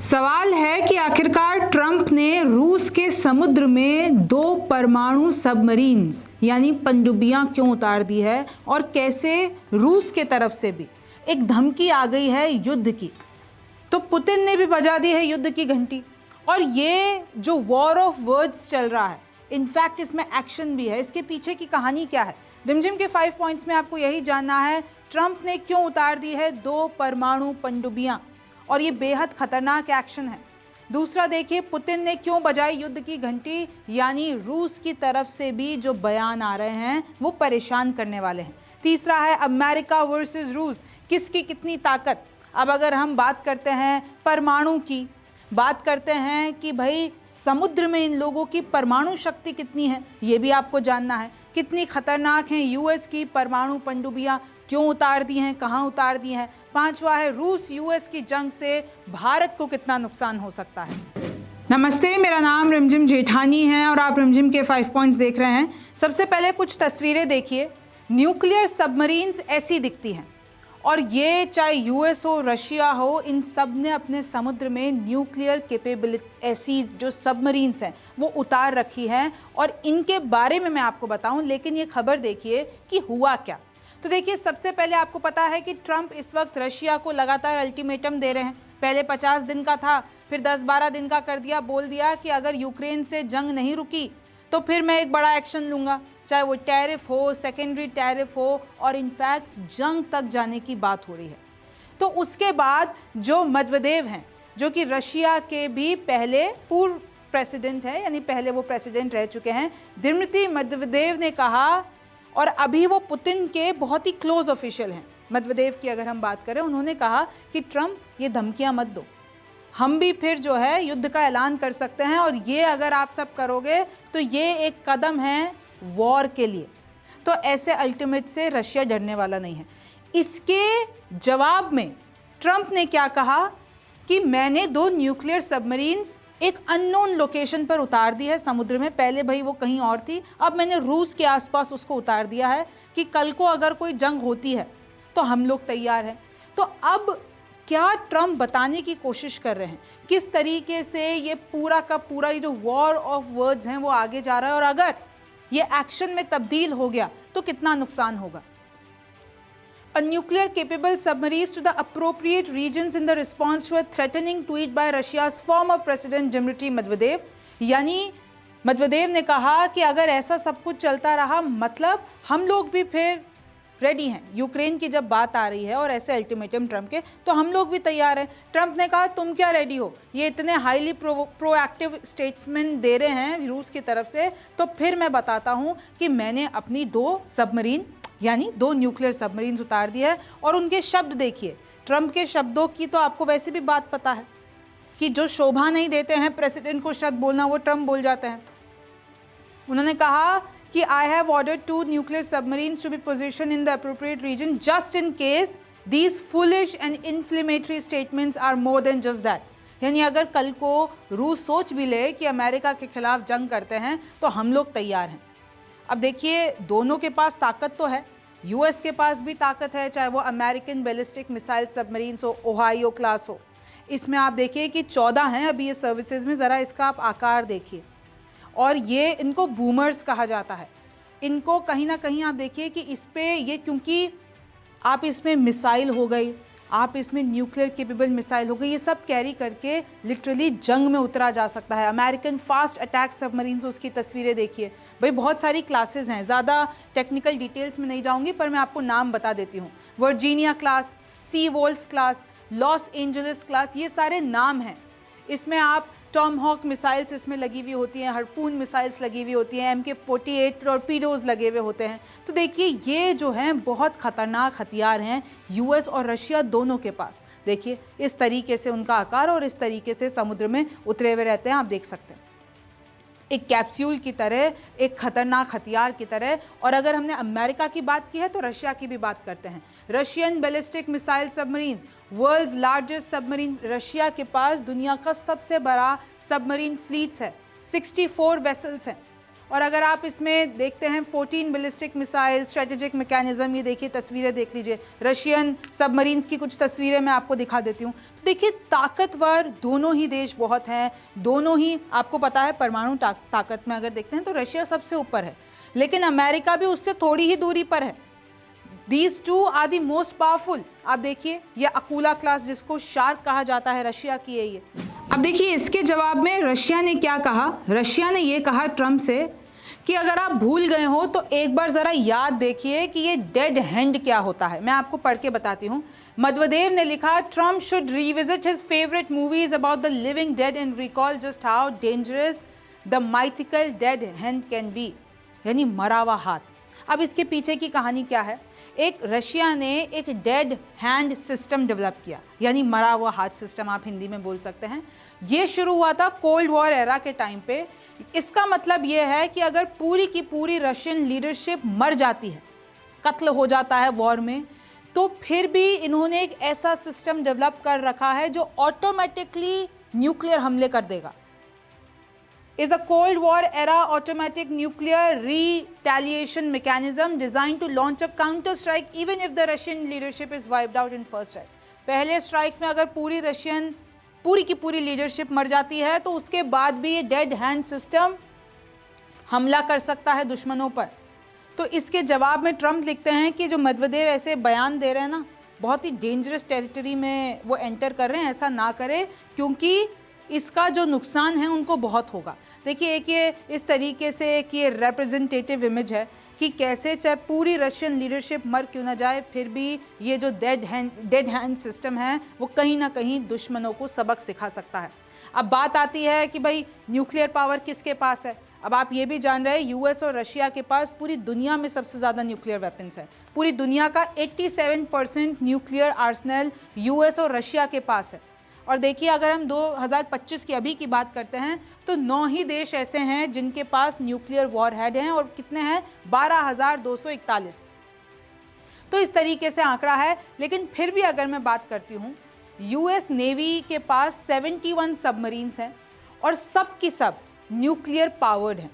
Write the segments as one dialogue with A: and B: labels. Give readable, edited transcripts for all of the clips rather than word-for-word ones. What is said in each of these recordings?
A: सवाल है कि आखिरकार ट्रंप ने रूस के समुद्र में 2 परमाणु सबमरीन्स यानी पनडुब्बियां क्यों उतार दी है और कैसे रूस के तरफ से भी एक धमकी आ गई है युद्ध की। तो पुतिन ने भी बजा दी है युद्ध की घंटी और ये जो वॉर ऑफ वर्ड्स चल रहा है, इनफैक्ट इसमें एक्शन भी है। इसके पीछे की कहानी क्या है, रिमझिम के 5 पॉइंट्स में आपको यही जानना है। ट्रंप ने क्यों उतार दी है 2 परमाणु पनडुब्बियां और ये बेहद खतरनाक एक्शन है। दूसरा देखिए, पुतिन ने क्यों बजाई युद्ध की घंटी, यानी रूस की तरफ से भी जो बयान आ रहे हैं वो परेशान करने वाले हैं। तीसरा है अमेरिका वर्सेस रूस, किसकी कितनी ताकत। अब अगर हम बात करते हैं परमाणु की, बात करते हैं कि भाई समुद्र में इन लोगों की परमाणु शक्ति कितनी है, ये भी आपको जानना है। कितनी खतरनाक हैं यूएस की परमाणु पनडुब्बियां, क्यों उतार दी हैं, कहां उतार दी हैं। पांचवा है रूस यूएस की जंग से भारत को कितना नुकसान हो सकता है। नमस्ते, मेरा नाम रिमझिम जेठानी है और आप रिमझिम के 5 पॉइंट्स देख रहे हैं। सबसे पहले कुछ तस्वीरें देखिए। न्यूक्लियर सबमरीन्स ऐसी दिखती हैं और ये चाहे यूएस हो, रशिया हो, इन सब ने अपने समुद्र में न्यूक्लियर कैपेबिलिटी ऐसी जो सबमरीन्स हैं वो उतार रखी हैं और इनके बारे में मैं आपको बताऊं। लेकिन ये खबर देखिए कि हुआ क्या। तो देखिए, सबसे पहले आपको पता है कि ट्रंप इस वक्त रशिया को लगातार अल्टीमेटम दे रहे हैं। पहले 50 दिन का था, फिर 10-12 दिन का कर दिया। बोल दिया कि अगर यूक्रेन से जंग नहीं रुकी तो फिर मैं एक बड़ा एक्शन लूँगा, चाहे वो टैरिफ हो, सेकेंडरी टैरिफ हो, और इनफैक्ट जंग तक जाने की बात हो रही है। तो उसके बाद जो मेदवेदेव हैं, जो कि रशिया के भी पहले पूर्व प्रेसिडेंट है, यानी पहले वो प्रेसिडेंट रह चुके हैं, दिमित्री मेदवेदेव ने कहा, और अभी वो पुतिन के बहुत ही क्लोज ऑफिशियल हैं। मेदवेदेव की अगर हम बात करें, उन्होंने कहा कि ट्रंप ये धमकियां मत दो, हम भी फिर जो है युद्ध का ऐलान कर सकते हैं और ये अगर आप सब करोगे तो ये एक कदम है वॉर के लिए। तो ऐसे अल्टीमेट से रशिया डरने वाला नहीं है। इसके जवाब में ट्रंप ने क्या कहा कि मैंने 2 न्यूक्लियर सबमरीन्स एक अननोन लोकेशन पर उतार दी है समुद्र में। पहले भाई वो कहीं और थी, अब मैंने रूस के आसपास उसको उतार दिया है कि कल को अगर कोई जंग होती है तो हम लोग तैयार हैं। तो अब क्या ट्रंप बताने की कोशिश कर रहे हैं किस तरीके से ये पूरा का पूरा ये जो वॉर ऑफ वर्ड्स हैं वो आगे जा रहा है, और अगर ये एक्शन में तब्दील हो गया तो कितना नुकसान होगा। A nuclear capable submarines to the appropriate regions in the response to a threatening tweet by Russia's former president Dmitry Medvedev। यानी मेदवेदेव ने कहा कि अगर ऐसा सब कुछ चलता रहा, मतलब हम लोग भी फिर रेडी हैं। यूक्रेन की जब बात आ रही है और ऐसे अल्टीमेटम ट्रंप के, तो हम लोग भी तैयार हैं। ट्रंप ने कहा तुम क्या रेडी हो, ये इतने हाईली प्रोएक्टिव स्टेट्समेंट दे रहे हैं रूस की तरफ से, तो फिर मैं बताता हूं कि मैंने अपनी 2 सबमरीन यानी 2 न्यूक्लियर सबमरीन्स उतार दी है। और उनके शब्द देखिए, ट्रंप के शब्दों की तो आपको वैसे भी बात पता है कि जो शोभा नहीं देते हैं प्रेसिडेंट को शब्द बोलना, वो ट्रंप बोल जाते हैं। उन्होंने कहा कि I have ordered 2 nuclear submarines to be position in the appropriate region just in case these foolish and inflammatory statements are more than just that. यानी अगर कल को रूस सोच भी ले कि अमेरिका के खिलाफ जंग करते हैं तो हम लोग तैयार हैं। अब देखिए, दोनों के पास ताकत तो है, यूएस के पास भी ताकत है, चाहे वो अमेरिकन बैलिस्टिक मिसाइल सबमरीन्स हो, ओहायो क्लास हो। इसमें आप देखिए कि 14 हैं अभी ये सर्विसेज में। ज़रा इसका आप आकार देखिए, और ये इनको बूमर्स कहा जाता है। इनको कहीं ना कहीं आप देखिए कि इस पे ये, क्योंकि आप इसमें मिसाइल हो गई, आप इसमें न्यूक्लियर कैपेबल मिसाइल हो गई, ये सब कैरी करके लिटरली जंग में उतरा जा सकता है। अमेरिकन फास्ट अटैक सबमरीन्स, उसकी तस्वीरें देखिए भाई। बहुत सारी क्लासेस हैं, ज़्यादा टेक्निकल डिटेल्स में नहीं जाऊंगी, पर मैं आपको नाम बता देती हूँ। Virginia class, Seawolf class, Los Angeles, ये सारे नाम हैं। इसमें आप टॉम हॉक मिसाइल्स इसमें लगी हुई होती हैं, हरपून मिसाइल्स लगी हुई होती हैं, MK-48 टॉर्पीडोज लगे हुए होते हैं। तो देखिए, ये जो हैं बहुत ख़तरनाक हथियार हैं यूएस और रशिया दोनों के पास। देखिए इस तरीके से उनका आकार और इस तरीके से समुद्र में उतरे हुए रहते हैं, आप देख सकते हैं, एक कैप्सूल की तरह, एक खतरनाक हथियार की तरह। और अगर हमने अमेरिका की बात की है तो रशिया की भी बात करते हैं। Russian ballistic missile submarines, world's largest submarine. Russia के पास दुनिया का सबसे बड़ा सबमरीन फ्लीट्स है, 64 वेसल्स हैं। और अगर आप इसमें देखते हैं 14 बैलिस्टिक मिसाइल स्ट्रेटेजिक मैकेनिज्म, ये देखिए तस्वीरें देख लीजिए, रशियन सबमरीन्स की कुछ तस्वीरें मैं आपको दिखा देती हूँ। तो देखिए ताकतवर दोनों ही देश बहुत हैं, दोनों ही आपको पता है परमाणु ताकत में अगर देखते हैं तो रशिया सबसे ऊपर है, लेकिन अमेरिका भी उससे थोड़ी ही दूरी पर है। These two are the most powerful। आप देखिए ये अकूला क्लास जिसको शार्क कहा जाता है, रशिया की है ये। अब देखिए इसके जवाब में रशिया ने क्या कहा, रशिया ने ये कहा ट्रम्प से कि अगर आप भूल गए हो तो एक बार जरा याद देखिए कि ये डेड हैंड क्या होता है। मैं आपको पढ़ के बताती हूँ। मदवदेव ने लिखा, Trump should revisit his favourite movies about the living dead and recall just how dangerous the mythical dead hand can be, यानी मरा हुआ हाथ। अब इसके पीछे की कहानी क्या है, एक रशिया ने एक डेड हैंड सिस्टम डेवलप किया, यानी मरा हुआ हाथ सिस्टम आप हिंदी में बोल सकते हैं। ये शुरू हुआ था कोल्ड वॉर एरा के टाइम पे। इसका मतलब ये है कि अगर पूरी की पूरी रशियन लीडरशिप मर जाती है, कत्ल हो जाता है वॉर में, तो फिर भी इन्होंने एक ऐसा सिस्टम डेवलप कर रखा है जो ऑटोमेटिकली न्यूक्लियर हमले कर देगा। is a Cold War era automatic nuclear retaliation mechanism designed to launch a counter strike even if the Russian leadership is wiped out in first strike। पहले स्ट्राइक में अगर पूरी की पूरी लीडरशिप मर जाती है तो उसके बाद भी ये डेड हैंड सिस्टम हमला कर सकता है दुश्मनों पर। तो इसके जवाब में ट्रम्प लिखते हैं कि जो मेदवेदेव ऐसे बयान दे रहे हैं ना, बहुत ही डेंजरस टेरिटरी में वो एंटर कर रहे हैं, ऐसा ना करें क्योंकि इसका जो नुकसान है उनको बहुत होगा। देखिए एक ये इस तरीके से कि ये रिप्रेजेंटेटिव इमेज है कि कैसे चाहे पूरी रशियन लीडरशिप मर क्यों ना जाए, फिर भी ये जो डेड हैंड सिस्टम है वो कहीं ना कहीं दुश्मनों को सबक सिखा सकता है। अब बात आती है कि भाई न्यूक्लियर पावर किसके पास है। अब आप ये भी जान रहे हैं यूएस और रशिया के पास पूरी दुनिया में सबसे ज़्यादा न्यूक्लियर वेपन्स है। पूरी दुनिया का 87% न्यूक्लियर आर्सेनल यूएस और रशिया के पास है। और देखिए अगर हम 2025 की अभी की बात करते हैं तो 9 ही देश ऐसे हैं जिनके पास न्यूक्लियर वॉरहेड हैं, और कितने हैं, 12,241। तो इस तरीके से आंकड़ा है। लेकिन फिर भी अगर मैं बात करती हूँ, यूएस नेवी के पास 71 सबमरीन्स हैं और सब की सब न्यूक्लियर पावर्ड हैं।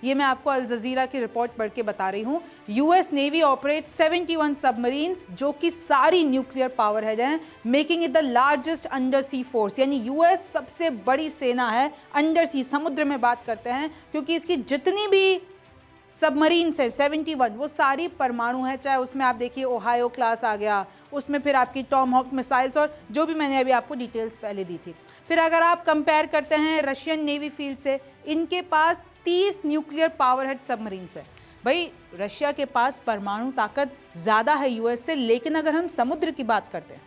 A: ये मैं आपको अल जजीरा की रिपोर्ट पढ़ के बता रही हूँ। यूएस नेवी ऑपरेट 71 सबमरीन्स जो कि सारी न्यूक्लियर पावर है, making it the largest under sea force, यानी यूएस सबसे बड़ी सेना है अंडर सी, समुद्र में बात करते हैं, क्योंकि इसकी जितनी भी सबमरीन्स है 71 वो सारी परमाणु है। चाहे उसमें आप देखिए ओहायो क्लास आ गया, उसमें फिर आपकी टॉमहॉक मिसाइल्स और जो भी मैंने अभी आपको डिटेल्स पहले दी थी। फिर अगर आप कंपेयर करते हैं रशियन नेवी फील्ड से, इनके पास 30 न्यूक्लियर पावर हेड सबमरीन्स है। भाई रशिया के पास परमाणु ताकत ज़्यादा है यूएस से, लेकिन अगर हम समुद्र की बात करते हैं,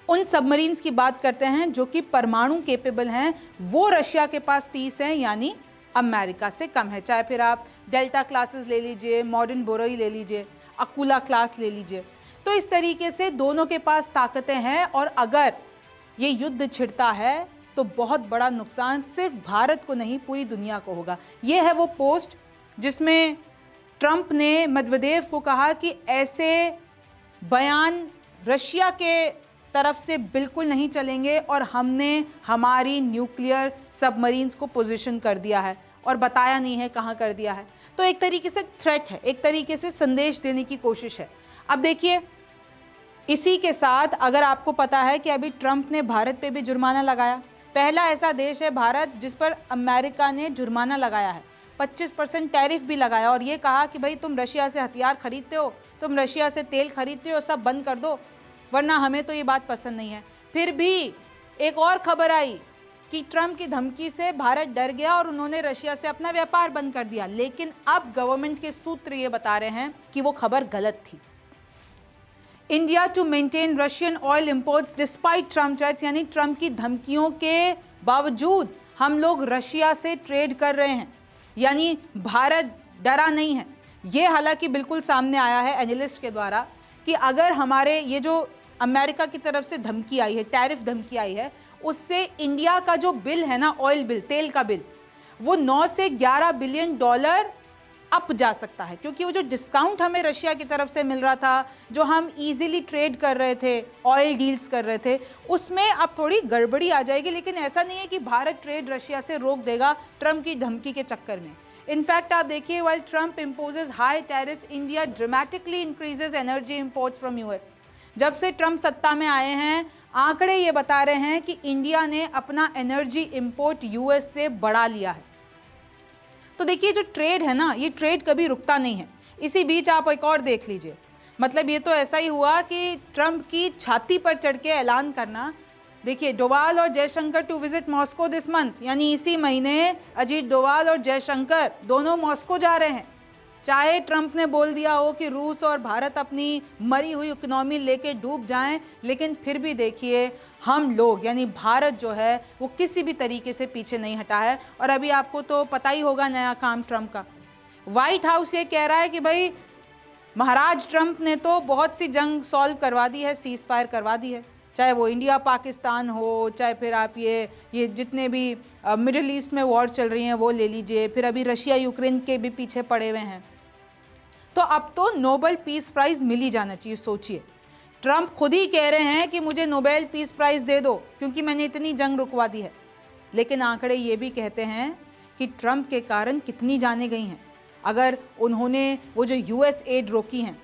A: उन सबमरीन्स की बात करते हैं जो कि परमाणु केपेबल हैं, वो रशिया के पास 30 हैं, यानी अमेरिका से कम है। चाहे फिर आप डेल्टा क्लासेस ले लीजिए, मॉडर्न बोरोई ले लीजिए, अकुला क्लास ले लीजिए। तो इस तरीके से दोनों के पास ताकतें हैं, और अगर ये युद्ध छिड़ता है तो बहुत बड़ा नुकसान सिर्फ भारत को नहीं पूरी दुनिया को होगा। ये है वो पोस्ट जिसमें ट्रंप ने मेदवेदेव को कहा कि ऐसे बयान रशिया के तरफ से बिल्कुल नहीं चलेंगे, और हमने हमारी न्यूक्लियर सबमरीन्स को पोजीशन कर दिया है और बताया नहीं है कहाँ कर दिया है। तो एक तरीके से थ्रेट है, एक तरीके से संदेश देने की कोशिश है। अब देखिए इसी के साथ अगर आपको पता है कि अभी ट्रंप ने भारत पे भी जुर्माना लगाया, पहला ऐसा देश है भारत जिस पर अमेरिका ने जुर्माना लगाया है, 25% टैरिफ भी लगाया, और ये कहा कि भाई तुम रशिया से हथियार खरीदते हो, तुम रशिया से तेल खरीदते हो, सब बंद कर दो, वरना हमें तो ये बात पसंद नहीं है। फिर भी एक और खबर आई कि ट्रंप की धमकी से भारत डर गया और उन्होंने रशिया से अपना व्यापार बंद कर दिया। लेकिन अब गवर्नमेंट के सूत्र ये बता रहे हैं कि वो खबर गलत थी। India to maintain Russian oil imports despite Trump threats, यानी ट्रंप की धमकियों के बावजूद हम लोग रशिया से ट्रेड कर रहे हैं, यानी भारत डरा नहीं है। ये हालांकि बिल्कुल सामने आया है एनालिस्ट के द्वारा कि अगर हमारे ये जो अमेरिका की तरफ से धमकी आई है, टैरिफ धमकी आई है, उससे इंडिया का जो बिल है ना, ऑयल बिल, तेल का बिल, वो 9 से 11 बिलियन डॉलर अप जा सकता है, क्योंकि वो जो डिस्काउंट हमें रशिया की तरफ से मिल रहा था, जो हम इजीली ट्रेड कर रहे थे, ऑयल डील्स कर रहे थे, उसमें अब थोड़ी गड़बड़ी आ जाएगी। लेकिन ऐसा नहीं है कि भारत ट्रेड रशिया से रोक देगा ट्रंप की धमकी के चक्कर में। इनफैक्ट आप देखिए, while Trump imposes high tariffs, India dramatically increases energy imports from US. जब से ट्रंप सत्ता में आए हैं, आंकड़े ये बता रहे हैं कि इंडिया ने अपना एनर्जी इंपोर्ट यूएस से बढ़ा लिया है। तो देखिए, जो ट्रेड है ना, ये ट्रेड कभी रुकता नहीं है। इसी बीच आप एक और देख लीजिए, मतलब ये तो ऐसा ही हुआ कि ट्रंप की छाती पर चढ़ के ऐलान करना। देखिए, डोवाल और Jaishankar to visit Moscow this month, यानी इसी महीने अजीत डोवाल और जयशंकर दोनों मॉस्को जा रहे हैं। चाहे ट्रंप ने बोल दिया हो कि रूस और भारत अपनी मरी हुई इकोनॉमी लेके डूब जाएं, लेकिन फिर भी देखिए, हम लोग यानी भारत जो है वो किसी भी तरीके से पीछे नहीं हटा है। और अभी आपको तो पता ही होगा नया काम ट्रंप का। व्हाइट हाउस ये कह रहा है कि भाई महाराज ट्रंप ने तो बहुत सी जंग सॉल्व करवा दी है, सीज फायर करवा दी है, चाहे वो इंडिया पाकिस्तान हो, चाहे फिर आप ये जितने भी मिडिल ईस्ट में वॉर चल रही हैं वो ले लीजिए, फिर अभी रशिया यूक्रेन के भी पीछे पड़े हुए हैं। तो अब तो नोबेल पीस प्राइज मिल ही जाना चाहिए। सोचिए, ट्रंप खुद ही कह रहे हैं कि मुझे नोबेल पीस प्राइज दे दो क्योंकि मैंने इतनी जंग रुकवा दी है। लेकिन आंकड़े ये भी कहते हैं कि ट्रंप के कारण कितनी जानें गई हैं। अगर उन्होंने वो जो यूएस एड रोकी हैं,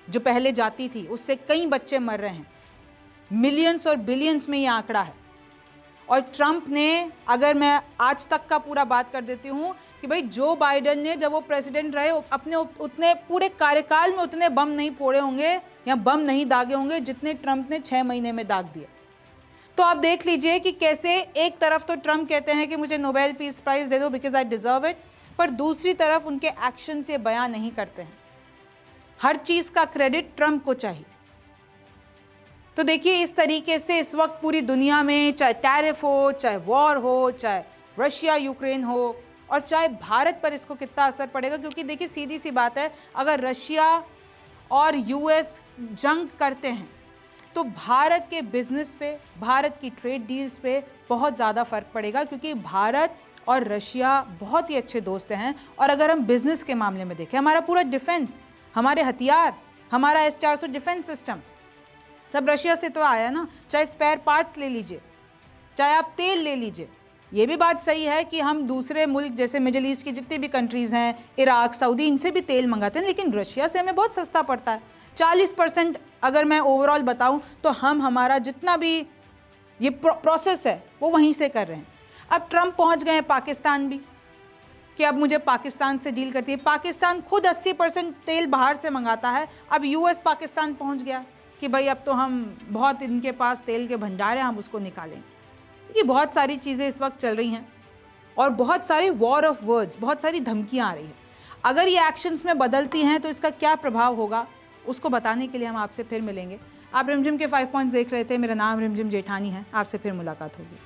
A: जो पहले जाती थी, उससे कई बच्चे मर रहे हैं। मिलियंस और बिलियंस में ये आंकड़ा है। और ट्रंप ने, अगर मैं आज तक का पूरा बात कर देती हूँ कि भाई जो बाइडेन ने जब वो प्रेसिडेंट रहे अपने उतने पूरे कार्यकाल में उतने बम नहीं फोड़े होंगे या बम नहीं दागे होंगे जितने ट्रंप ने 6 महीने में दाग दिए। तो आप देख लीजिए कि कैसे एक तरफ तो ट्रंप कहते हैं कि मुझे नोबेल पीस प्राइज दे दो बिकॉज आई डिजर्व इट, पर दूसरी तरफ उनके एक्शन से बयान नहीं करते हैं। हर चीज़ का क्रेडिट ट्रंप को चाहिए। तो देखिए, इस तरीके से इस वक्त पूरी दुनिया में चाहे टैरिफ हो, चाहे वॉर हो, चाहे रशिया यूक्रेन हो, और चाहे भारत पर इसको कितना असर पड़ेगा, क्योंकि देखिए सीधी सी बात है, अगर रशिया और यूएस जंग करते हैं तो भारत के बिजनेस पे, भारत की ट्रेड डील्स पे बहुत ज़्यादा फ़र्क पड़ेगा, क्योंकि भारत और रशिया बहुत ही अच्छे दोस्त हैं। और अगर हम बिजनेस के मामले में देखें, हमारा पूरा डिफेंस, हमारे हथियार, हमारा S-400 डिफेंस सिस्टम सब रशिया से तो आया ना। चाहे स्पेयर पार्ट्स ले लीजिए, चाहे आप तेल ले लीजिए। ये भी बात सही है कि हम दूसरे मुल्क जैसे मिडिल ईस्ट की जितनी भी कंट्रीज़ हैं, इराक, सऊदी, इनसे भी तेल मंगाते हैं, लेकिन रशिया से हमें बहुत सस्ता पड़ता है। 40% अगर मैं ओवरऑल बताऊं तो हम हमारा जितना भी ये प्रोसेस है वो वहीं से कर रहे हैं। अब ट्रंप पहुंच गए हैं पाकिस्तान भी, कि अब मुझे पाकिस्तान से डील करती है। पाकिस्तान खुद 80% तेल बाहर से मंगाता है। अब यूएस पाकिस्तान पहुंच गया कि भाई अब तो हम बहुत, इनके पास तेल के भंडार हैं, हम उसको निकालेंगे। ये बहुत सारी चीज़ें इस वक्त चल रही हैं और बहुत सारे वॉर ऑफ वर्ड्स, बहुत सारी धमकियां आ रही हैं। अगर ये एक्शंस में बदलती हैं तो इसका क्या प्रभाव होगा, उसको बताने के लिए हम आपसे फिर मिलेंगे। आप रिमझिम के 5 पॉइंट्स देख रहे थे। मेरा नाम रिमझिम जेठानी है। आपसे फिर मुलाकात होगी।